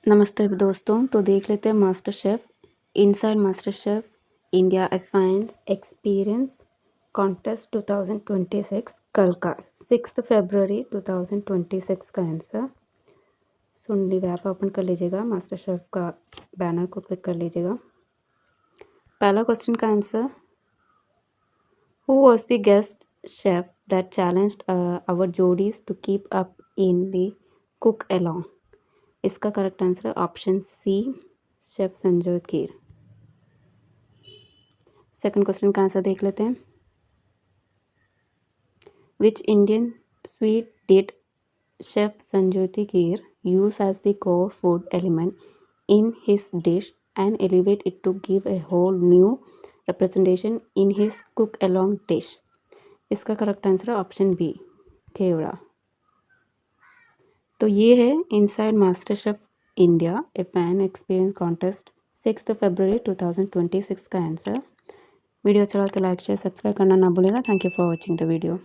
नमस्ते दोस्तों, तो देख लेते हैं master chef inside master chef India अफाइंस एक्सपीरियंस कॉन्टेस्ट 2026 कल का 6 फरवरी 2026 का आंसर सुन लीजिए। आप ओपन कर लीजिएगा, मास्टर शेफ़ का बैनर को क्लिक कर लीजिएगा। पहला क्वेश्चन का answer, who was the guest chef that challenged our जोडीज to keep up in the cook along. इसका करेक्ट आंसर है option C, chef Sanjay Keer. Second question का आंसर देख लेते हैं। Which Indian sweet did chef Sanjay Keer use as the core food element in his dish and elevate it to give A whole new representation in his cook along dish. इसका correct answer है option B, केवड़ा। तो ये है inside master chef India a fan experience contest 6 फरवरी 2026 का answer. Video अच्छा लगा तो लाइक शेयर सब्सक्राइब करना ना भूलेगा। Thank you for watching the video.